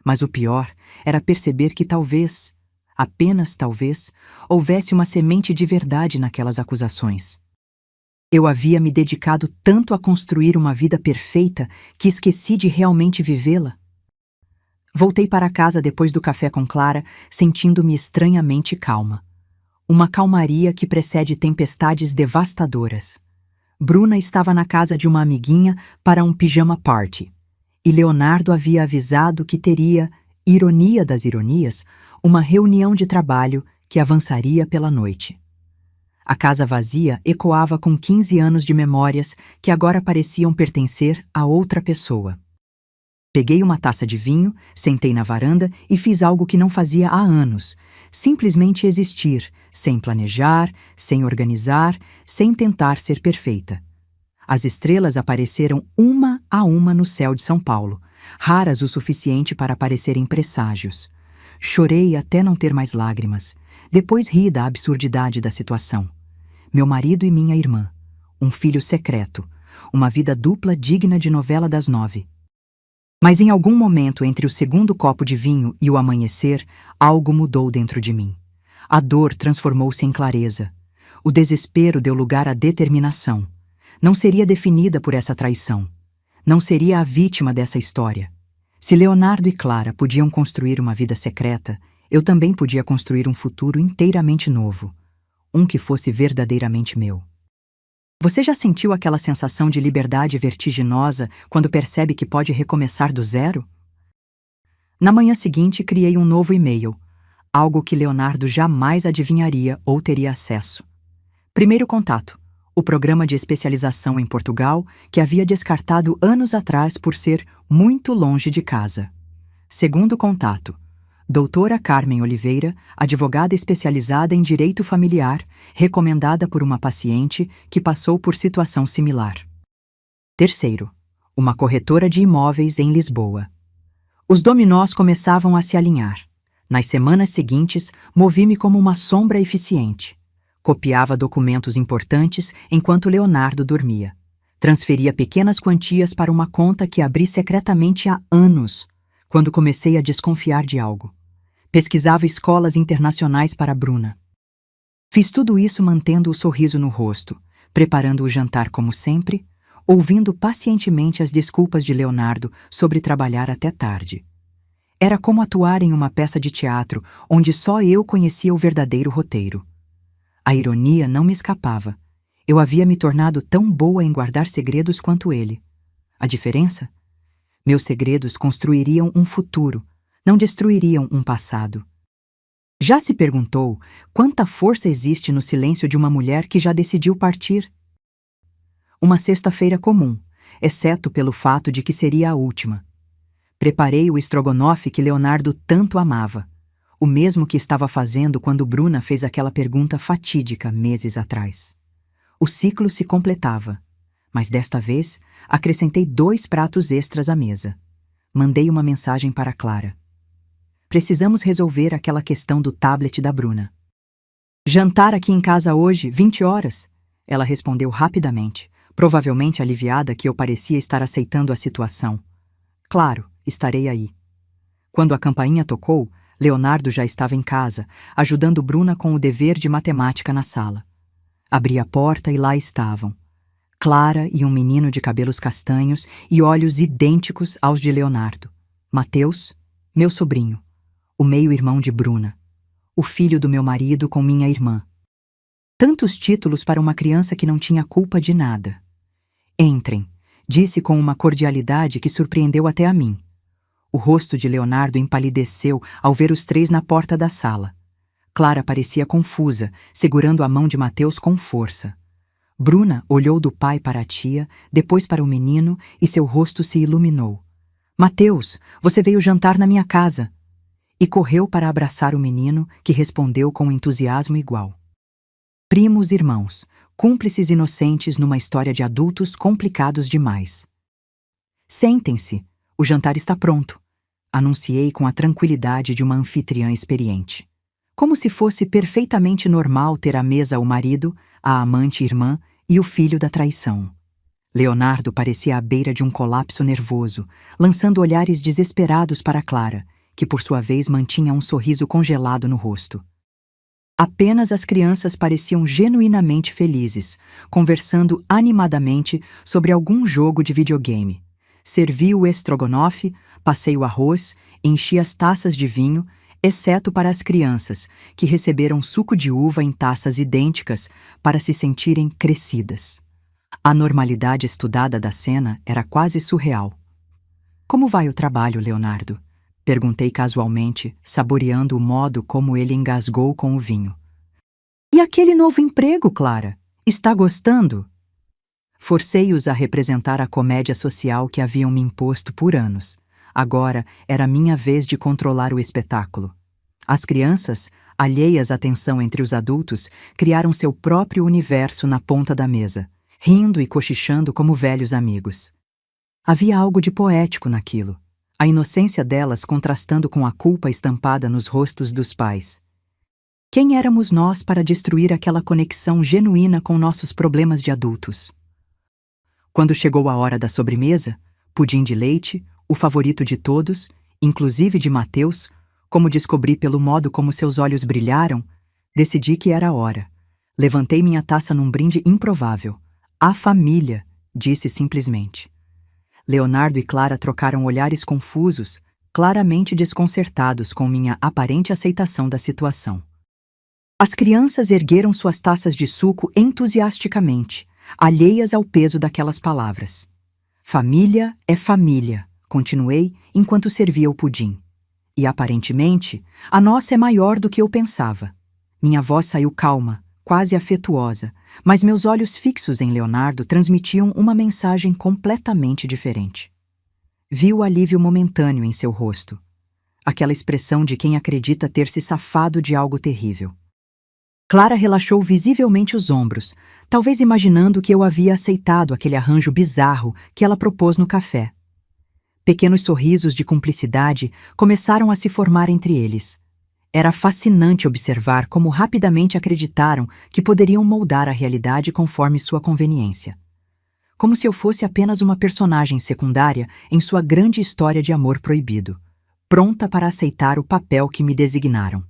Mas o pior era perceber que talvez, apenas talvez, houvesse uma semente de verdade naquelas acusações. Eu havia me dedicado tanto a construir uma vida perfeita que esqueci de realmente vivê-la. Voltei para casa depois do café com Clara, sentindo-me estranhamente calma. Uma calmaria que precede tempestades devastadoras. Bruna estava na casa de uma amiguinha para um pijama party. E Leonardo havia avisado que teria, ironia das ironias, uma reunião de trabalho que avançaria pela noite. A casa vazia ecoava com 15 anos de memórias que agora pareciam pertencer a outra pessoa. Peguei uma taça de vinho, sentei na varanda e fiz algo que não fazia há anos. Simplesmente existir, sem planejar, sem organizar, sem tentar ser perfeita. As estrelas apareceram uma a uma no céu de São Paulo, raras o suficiente para parecerem presságios. Chorei até não ter mais lágrimas. Depois ri da absurdidade da situação. Meu marido e minha irmã. Um filho secreto. Uma vida dupla digna de novela das 9. Mas em algum momento entre o segundo copo de vinho e o amanhecer, algo mudou dentro de mim. A dor transformou-se em clareza. O desespero deu lugar à determinação. Não seria definida por essa traição. Não seria a vítima dessa história. Se Leonardo e Clara podiam construir uma vida secreta, eu também podia construir um futuro inteiramente novo. Um que fosse verdadeiramente meu. Você já sentiu aquela sensação de liberdade vertiginosa quando percebe que pode recomeçar do zero? Na manhã seguinte, criei um novo e-mail, algo que Leonardo jamais adivinharia ou teria acesso. Primeiro contato, o programa de especialização em Portugal, que havia descartado anos atrás por ser muito longe de casa. Segundo contato, doutora Carmen Oliveira, advogada especializada em direito familiar, recomendada por uma paciente que passou por situação similar. Terceiro, uma corretora de imóveis em Lisboa. Os dominós começavam a se alinhar. Nas semanas seguintes, movi-me como uma sombra eficiente. Copiava documentos importantes enquanto Leonardo dormia. Transferia pequenas quantias para uma conta que abri secretamente há anos, quando comecei a desconfiar de algo. Pesquisava escolas internacionais para Bruna. Fiz tudo isso mantendo o sorriso no rosto, preparando o jantar como sempre, ouvindo pacientemente as desculpas de Leonardo sobre trabalhar até tarde. Era como atuar em uma peça de teatro onde só eu conhecia o verdadeiro roteiro. A ironia não me escapava. Eu havia me tornado tão boa em guardar segredos quanto ele. A diferença? Meus segredos construiriam um futuro, não destruiriam um passado. Já se perguntou quanta força existe no silêncio de uma mulher que já decidiu partir? Uma sexta-feira comum, exceto pelo fato de que seria a última. Preparei o estrogonofe que Leonardo tanto amava, o mesmo que estava fazendo quando Bruna fez aquela pergunta fatídica meses atrás. O ciclo se completava, mas desta vez acrescentei 2 pratos extras à mesa. Mandei uma mensagem para Clara. Precisamos resolver aquela questão do tablet da Bruna. Jantar aqui em casa hoje, 20 horas? Ela respondeu rapidamente, provavelmente aliviada que eu parecia estar aceitando a situação. Claro, estarei aí. Quando a campainha tocou, Leonardo já estava em casa, ajudando Bruna com o dever de matemática na sala. Abri a porta e lá estavam. Clara e um menino de cabelos castanhos e olhos idênticos aos de Leonardo. Mateus, meu sobrinho. O meio-irmão de Bruna, o filho do meu marido com minha irmã. Tantos títulos para uma criança que não tinha culpa de nada. Entrem, disse com uma cordialidade que surpreendeu até a mim. O rosto de Leonardo empalideceu ao ver os 3 na porta da sala. Clara parecia confusa, segurando a mão de Mateus com força. Bruna olhou do pai para a tia, depois para o menino e seu rosto se iluminou. Mateus, você veio jantar na minha casa. E correu para abraçar o menino, que respondeu com entusiasmo igual. Primos irmãos, cúmplices inocentes numa história de adultos complicados demais. Sentem-se, o jantar está pronto, anunciei com a tranquilidade de uma anfitriã experiente. Como se fosse perfeitamente normal ter à mesa o marido, a amante irmã e o filho da traição. Leonardo parecia à beira de um colapso nervoso, lançando olhares desesperados para Clara, que por sua vez mantinha um sorriso congelado no rosto. Apenas as crianças pareciam genuinamente felizes, conversando animadamente sobre algum jogo de videogame. Servi o estrogonofe, passei o arroz, enchi as taças de vinho, exceto para as crianças, que receberam suco de uva em taças idênticas para se sentirem crescidas. A normalidade estudada da cena era quase surreal. Como vai o trabalho, Leonardo? Perguntei casualmente, saboreando o modo como ele engasgou com o vinho. E aquele novo emprego, Clara? Está gostando? Forcei-os a representar a comédia social que haviam me imposto por anos. Agora era minha vez de controlar o espetáculo. As crianças, alheias à tensão entre os adultos, criaram seu próprio universo na ponta da mesa, rindo e cochichando como velhos amigos. Havia algo de poético naquilo. A inocência delas contrastando com a culpa estampada nos rostos dos pais. Quem éramos nós para destruir aquela conexão genuína com nossos problemas de adultos? Quando chegou a hora da sobremesa, pudim de leite, O favorito de todos, inclusive de Mateus, como descobri pelo modo como seus olhos brilharam, decidi que era a hora. Levantei minha taça num brinde improvável. A família, disse simplesmente. Leonardo e Clara trocaram olhares confusos, claramente desconcertados com minha aparente aceitação da situação. As crianças ergueram suas taças de suco entusiasticamente, alheias ao peso daquelas palavras. Família é família, continuei enquanto servia o pudim. E, aparentemente, a nossa é maior do que eu pensava. Minha voz saiu calma, quase afetuosa, mas meus olhos fixos em Leonardo transmitiam uma mensagem completamente diferente. Vi o alívio momentâneo em seu rosto. Aquela expressão de quem acredita ter se safado de algo terrível. Clara relaxou visivelmente os ombros, talvez imaginando que eu havia aceitado aquele arranjo bizarro que ela propôs no café. Pequenos sorrisos de cumplicidade começaram a se formar entre eles. Era fascinante observar como rapidamente acreditaram que poderiam moldar a realidade conforme sua conveniência. Como se eu fosse apenas uma personagem secundária em sua grande história de amor proibido, pronta para aceitar o papel que me designaram.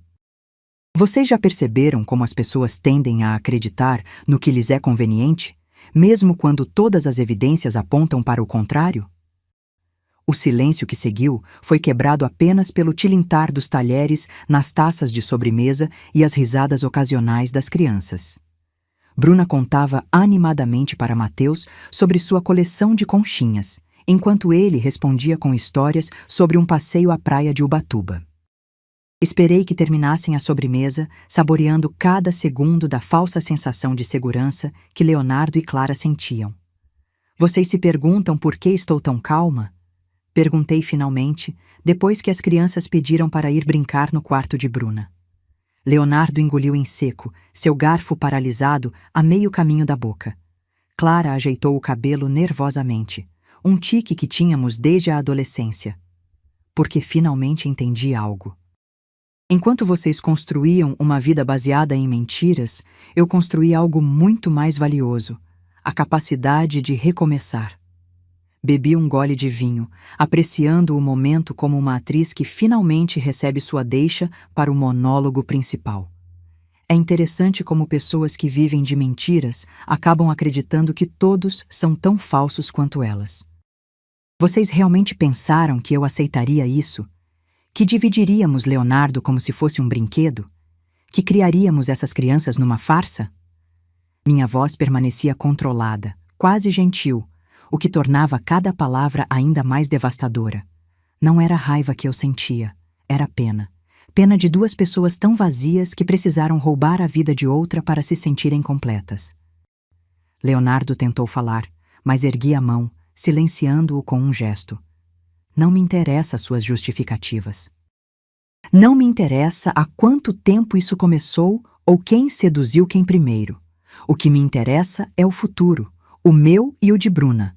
Vocês já perceberam como as pessoas tendem a acreditar no que lhes é conveniente, mesmo quando todas as evidências apontam para o contrário? O silêncio que seguiu foi quebrado apenas pelo tilintar dos talheres nas taças de sobremesa e as risadas ocasionais das crianças. Bruna contava animadamente para Mateus sobre sua coleção de conchinhas, enquanto ele respondia com histórias sobre um passeio à praia de Ubatuba. Esperei que terminassem a sobremesa, saboreando cada segundo da falsa sensação de segurança que Leonardo e Clara sentiam. Vocês se perguntam por que estou tão calma? Perguntei finalmente, depois que as crianças pediram para ir brincar no quarto de Bruna. Leonardo engoliu em seco, seu garfo paralisado a meio caminho da boca. Clara ajeitou o cabelo nervosamente, um tique que tínhamos desde a adolescência. Porque finalmente entendi algo. Enquanto vocês construíam uma vida baseada em mentiras, eu construí algo muito mais valioso, a capacidade de recomeçar. Bebi um gole de vinho, apreciando o momento como uma atriz que finalmente recebe sua deixa para o monólogo principal. É interessante como pessoas que vivem de mentiras acabam acreditando que todos são tão falsos quanto elas. Vocês realmente pensaram que eu aceitaria isso? Que dividiríamos Leonardo como se fosse um brinquedo? Que criaríamos essas crianças numa farsa? Minha voz permanecia controlada, quase gentil, o que tornava cada palavra ainda mais devastadora. Não era raiva que eu sentia, era pena. Pena de duas pessoas tão vazias que precisaram roubar a vida de outra para se sentirem completas. Leonardo tentou falar, mas ergui a mão, silenciando-o com um gesto. Não me interessa suas justificativas. Não me interessa há quanto tempo isso começou ou quem seduziu quem primeiro. O que me interessa é o futuro, o meu e o de Bruna.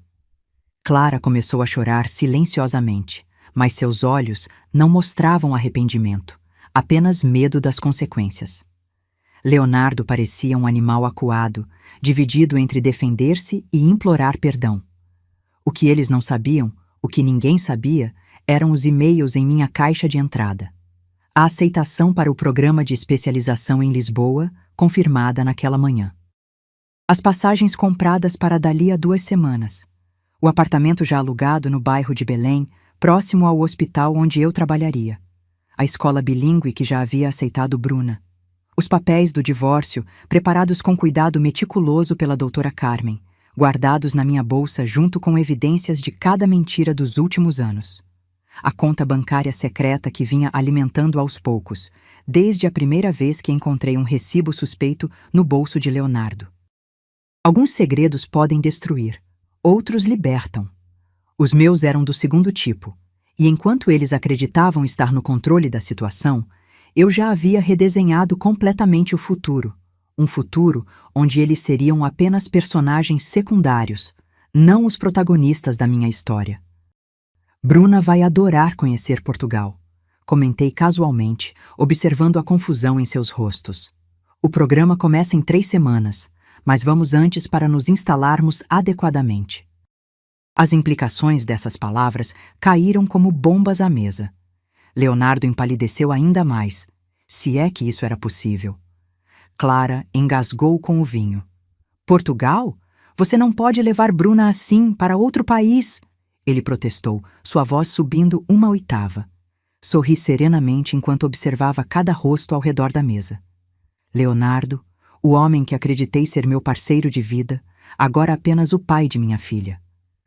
Clara começou a chorar silenciosamente, mas seus olhos não mostravam arrependimento, apenas medo das consequências. Leonardo parecia um animal acuado, dividido entre defender-se e implorar perdão. O que eles não sabiam, o que ninguém sabia, eram os e-mails em minha caixa de entrada. A aceitação para o programa de especialização em Lisboa, confirmada naquela manhã. As passagens compradas para dali a 2 semanas. O apartamento já alugado no bairro de Belém, próximo ao hospital onde eu trabalharia. A escola bilíngue que já havia aceitado Bruna. Os papéis do divórcio, preparados com cuidado meticuloso pela doutora Carmen, guardados na minha bolsa junto com evidências de cada mentira dos últimos anos. A conta bancária secreta que vinha alimentando aos poucos, desde a primeira vez que encontrei um recibo suspeito no bolso de Leonardo. Alguns segredos podem destruir, outros libertam. Os meus eram do segundo tipo, e enquanto eles acreditavam estar no controle da situação, eu já havia redesenhado completamente o futuro. Um futuro onde eles seriam apenas personagens secundários, não os protagonistas da minha história. Bruna vai adorar conhecer Portugal, comentei casualmente, observando a confusão em seus rostos. O programa começa em 3 semanas, mas vamos antes para nos instalarmos adequadamente. As implicações dessas palavras caíram como bombas à mesa. Leonardo empalideceu ainda mais, se é que isso era possível. Clara engasgou com o vinho. Portugal? Você não pode levar Bruna assim para outro país, ele protestou, sua voz subindo uma oitava. Sorri serenamente enquanto observava cada rosto ao redor da mesa. Leonardo, o homem que acreditei ser meu parceiro de vida, agora apenas o pai de minha filha.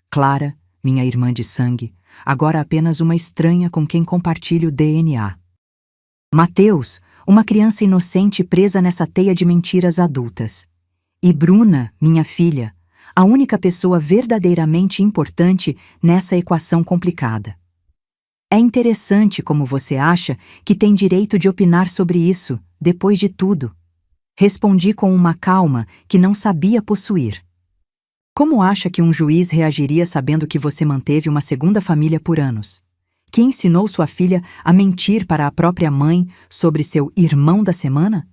Clara, minha irmã de sangue, agora apenas uma estranha com quem compartilho DNA. Mateus, uma criança inocente presa nessa teia de mentiras adultas. E Bruna, minha filha, a única pessoa verdadeiramente importante nessa equação complicada. É interessante como você acha que tem direito de opinar sobre isso, depois de tudo. Respondi com uma calma que não sabia possuir. Como acha que um juiz reagiria sabendo que você manteve uma segunda família por anos? Que ensinou sua filha a mentir para a própria mãe sobre seu irmão da semana?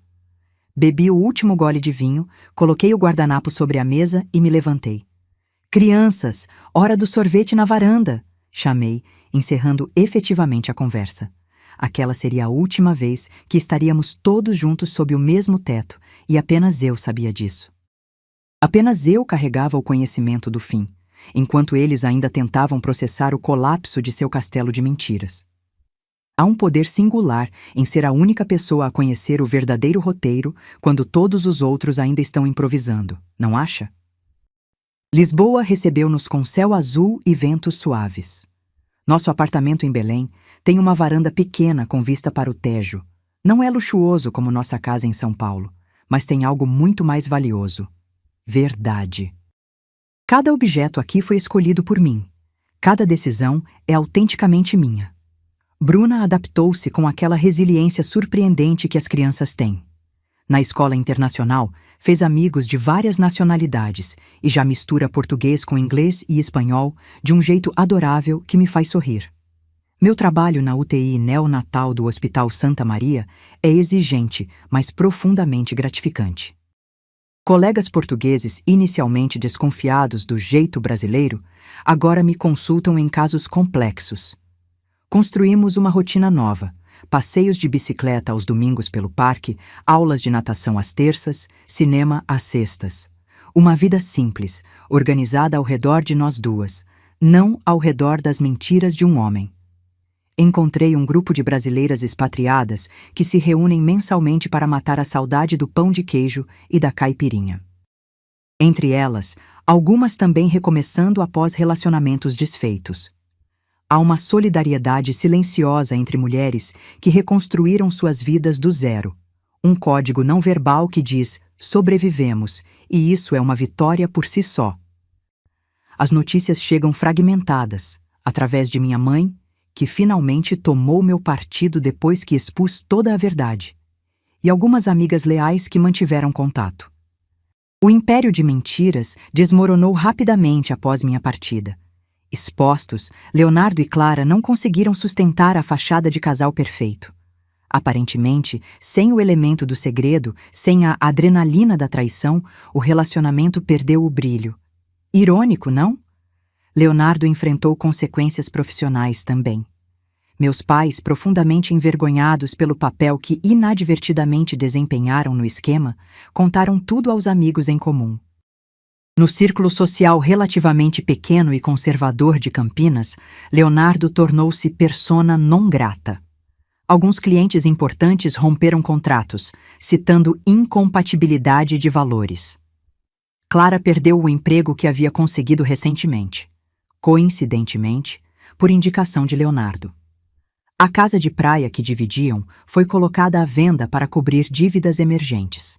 Bebi o último gole de vinho, coloquei o guardanapo sobre a mesa e me levantei. Crianças, hora do sorvete na varanda, chamei, encerrando efetivamente a conversa. Aquela seria a última vez que estaríamos todos juntos sob o mesmo teto, e apenas eu sabia disso. Apenas eu carregava o conhecimento do fim, enquanto eles ainda tentavam processar o colapso de seu castelo de mentiras. Há um poder singular em ser a única pessoa a conhecer o verdadeiro roteiro quando todos os outros ainda estão improvisando, não acha? Lisboa recebeu-nos com céu azul e ventos suaves. Nosso apartamento em Belém tem uma varanda pequena com vista para o Tejo. Não é luxuoso como nossa casa em São Paulo, mas tem algo muito mais valioso: verdade. Cada objeto aqui foi escolhido por mim. Cada decisão é autenticamente minha. Bruna adaptou-se com aquela resiliência surpreendente que as crianças têm. Na escola internacional, fez amigos de várias nacionalidades e já mistura português com inglês e espanhol de um jeito adorável que me faz sorrir. Meu trabalho na UTI neonatal do Hospital Santa Maria é exigente, mas profundamente gratificante. Colegas portugueses inicialmente desconfiados do jeito brasileiro, agora me consultam em casos complexos. Construímos uma rotina nova: passeios de bicicleta aos domingos pelo parque, aulas de natação às terças, cinema às sextas. Uma vida simples, organizada ao redor de nós duas, não ao redor das mentiras de um homem. Encontrei um grupo de brasileiras expatriadas que se reúnem mensalmente para matar a saudade do pão de queijo e da caipirinha. Entre elas, algumas também recomeçando após relacionamentos desfeitos. Há uma solidariedade silenciosa entre mulheres que reconstruíram suas vidas do zero. Um código não verbal que diz: sobrevivemos, e isso é uma vitória por si só. As notícias chegam fragmentadas, através de minha mãe, que finalmente tomou meu partido depois que expus toda a verdade, e algumas amigas leais que mantiveram contato. O império de mentiras desmoronou rapidamente após minha partida. Expostos, Leonardo e Clara não conseguiram sustentar a fachada de casal perfeito. Aparentemente, sem o elemento do segredo, sem a adrenalina da traição, o relacionamento perdeu o brilho. Irônico, não? Leonardo enfrentou consequências profissionais também. Meus pais, profundamente envergonhados pelo papel que inadvertidamente desempenharam no esquema, contaram tudo aos amigos em comum. No círculo social relativamente pequeno e conservador de Campinas, Leonardo tornou-se persona non grata. Alguns clientes importantes romperam contratos, citando incompatibilidade de valores. Clara perdeu o emprego que havia conseguido recentemente, coincidentemente, por indicação de Leonardo. A casa de praia que dividiam foi colocada à venda para cobrir dívidas emergentes.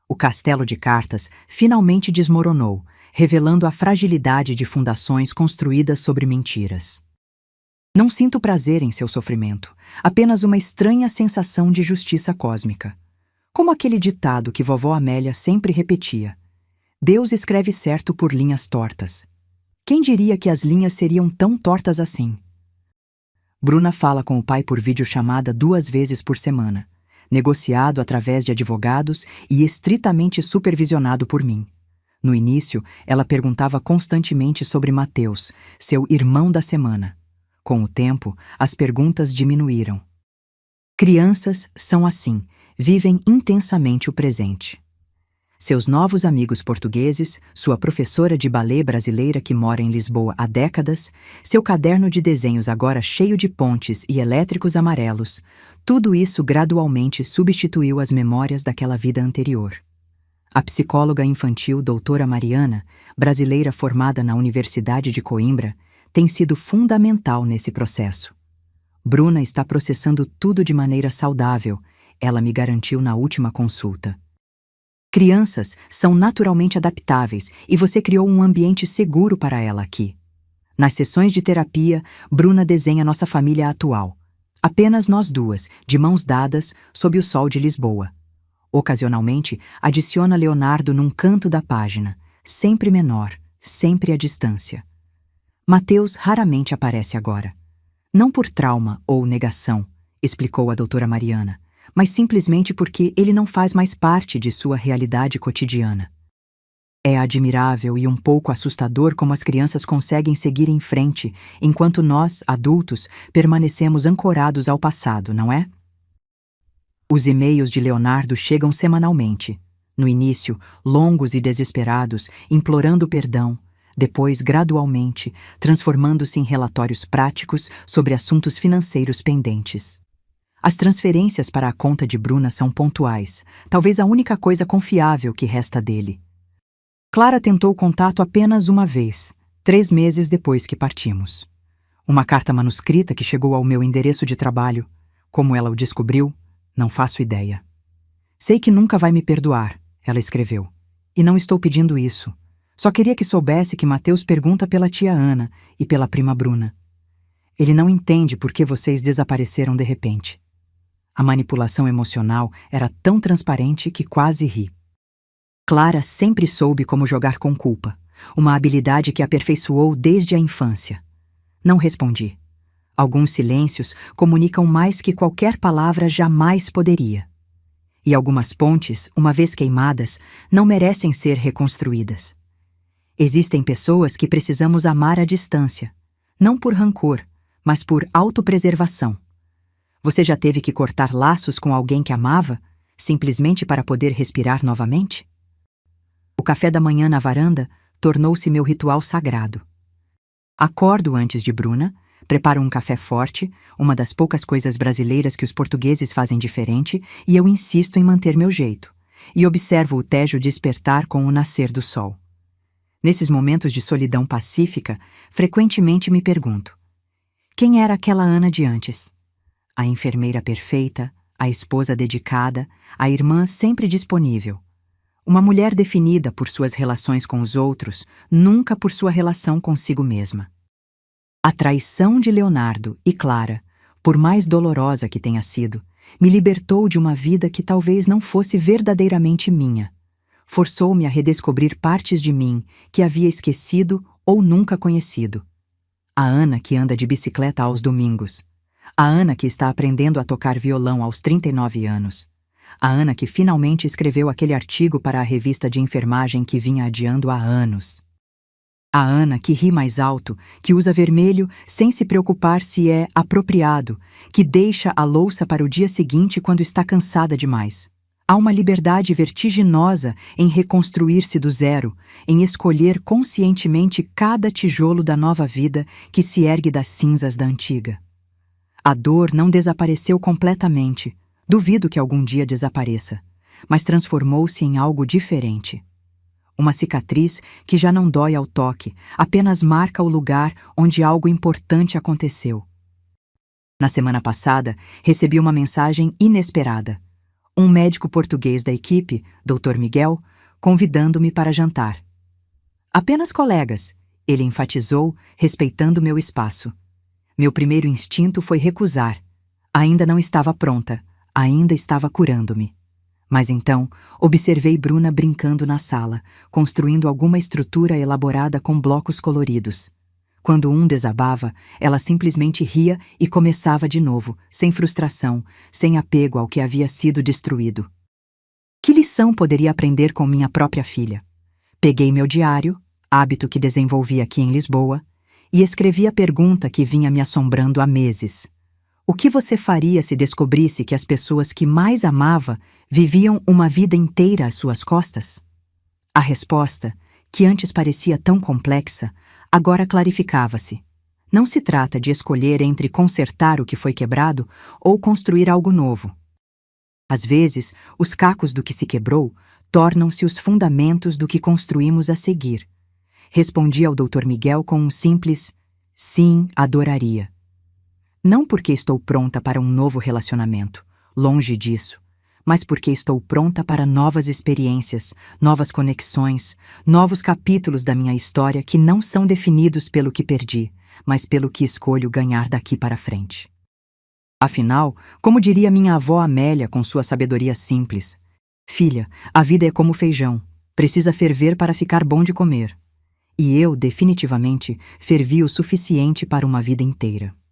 O castelo de cartas finalmente desmoronou, revelando a fragilidade de fundações construídas sobre mentiras. Não sinto prazer em seu sofrimento, apenas uma estranha sensação de justiça cósmica. Como aquele ditado que vovó Amélia sempre repetia: Deus escreve certo por linhas tortas. Quem diria que as linhas seriam tão tortas assim? Bruna fala com o pai por videochamada 2 vezes por semana, negociado através de advogados e estritamente supervisionado por mim. No início, ela perguntava constantemente sobre Mateus, seu irmão da semana. Com o tempo, as perguntas diminuíram. Crianças são assim, vivem intensamente o presente. Seus novos amigos portugueses, sua professora de balé brasileira que mora em Lisboa há décadas, seu caderno de desenhos agora cheio de pontes e elétricos amarelos, tudo isso gradualmente substituiu as memórias daquela vida anterior. A psicóloga infantil doutora Mariana, brasileira formada na Universidade de Coimbra, tem sido fundamental nesse processo. Bruna está processando tudo de maneira saudável, ela me garantiu na última consulta. Crianças são naturalmente adaptáveis e você criou um ambiente seguro para ela aqui. Nas sessões de terapia, Bruna desenha nossa família atual. Apenas nós duas, de mãos dadas, sob o sol de Lisboa. Ocasionalmente, adiciona Leonardo num canto da página, sempre menor, sempre à distância. Mateus raramente aparece agora. Não por trauma ou negação, explicou a doutora Mariana, mas simplesmente porque ele não faz mais parte de sua realidade cotidiana. É admirável e um pouco assustador como as crianças conseguem seguir em frente, enquanto nós, adultos, permanecemos ancorados ao passado, não é? Os e-mails de Leonardo chegam semanalmente. No início, longos e desesperados, implorando perdão, depois, gradualmente, transformando-se em relatórios práticos sobre assuntos financeiros pendentes. As transferências para a conta de Bruna são pontuais, talvez a única coisa confiável que resta dele. Clara tentou contato apenas uma vez, 3 meses depois que partimos. Uma carta manuscrita que chegou ao meu endereço de trabalho. Como ela o descobriu, não faço ideia. Sei que nunca vai me perdoar, ela escreveu. E não estou pedindo isso. Só queria que soubesse que Mateus pergunta pela tia Ana e pela prima Bruna. Ele não entende por que vocês desapareceram de repente. A manipulação emocional era tão transparente que quase ri. Clara sempre soube como jogar com culpa, uma habilidade que aperfeiçoou desde a infância. Não respondi. Alguns silêncios comunicam mais que qualquer palavra jamais poderia. E algumas pontes, uma vez queimadas, não merecem ser reconstruídas. Existem pessoas que precisamos amar à distância, não por rancor, mas por autopreservação. Você já teve que cortar laços com alguém que amava, simplesmente para poder respirar novamente? O café da manhã na varanda tornou-se meu ritual sagrado. Acordo antes de Bruna, preparo um café forte, uma das poucas coisas brasileiras que os portugueses fazem diferente, e eu insisto em manter meu jeito, e observo o Tejo despertar com o nascer do sol. Nesses momentos de solidão pacífica, frequentemente me pergunto: quem era aquela Ana de antes? A enfermeira perfeita, a esposa dedicada, a irmã sempre disponível. Uma mulher definida por suas relações com os outros, nunca por sua relação consigo mesma. A traição de Leonardo e Clara, por mais dolorosa que tenha sido, me libertou de uma vida que talvez não fosse verdadeiramente minha. Forçou-me a redescobrir partes de mim que havia esquecido ou nunca conhecido. A Ana que anda de bicicleta aos domingos. A Ana que está aprendendo a tocar violão aos 39 anos. A Ana que finalmente escreveu aquele artigo para a revista de enfermagem que vinha adiando há anos. A Ana que ri mais alto, que usa vermelho sem se preocupar se é apropriado, que deixa a louça para o dia seguinte quando está cansada demais. Há uma liberdade vertiginosa em reconstruir-se do zero, em escolher conscientemente cada tijolo da nova vida que se ergue das cinzas da antiga. A dor não desapareceu completamente, duvido que algum dia desapareça, mas transformou-se em algo diferente. Uma cicatriz que já não dói ao toque, apenas marca o lugar onde algo importante aconteceu. Na semana passada, recebi uma mensagem inesperada. Um médico português da equipe, Dr. Miguel, convidando-me para jantar. Apenas colegas, ele enfatizou, respeitando meu espaço. Meu primeiro instinto foi recusar. Ainda não estava pronta, ainda estava curando-me. Mas então, observei Bruna brincando na sala, construindo alguma estrutura elaborada com blocos coloridos. Quando um desabava, ela simplesmente ria e começava de novo, sem frustração, sem apego ao que havia sido destruído. Que lição poderia aprender com minha própria filha? Peguei meu diário, hábito que desenvolvi aqui em Lisboa, e escrevi a pergunta que vinha me assombrando há meses. O que você faria se descobrisse que as pessoas que mais amava viviam uma vida inteira às suas costas? A resposta, que antes parecia tão complexa, agora clarificava-se. Não se trata de escolher entre consertar o que foi quebrado ou construir algo novo. Às vezes, os cacos do que se quebrou tornam-se os fundamentos do que construímos a seguir. Respondi ao Dr. Miguel com um simples sim, adoraria. Não porque estou pronta para um novo relacionamento, longe disso, mas porque estou pronta para novas experiências, novas conexões, novos capítulos da minha história que não são definidos pelo que perdi, mas pelo que escolho ganhar daqui para frente. Afinal, como diria minha avó Amélia com sua sabedoria simples, filha, a vida é como feijão, precisa ferver para ficar bom de comer. E eu, definitivamente, fervi o suficiente para uma vida inteira.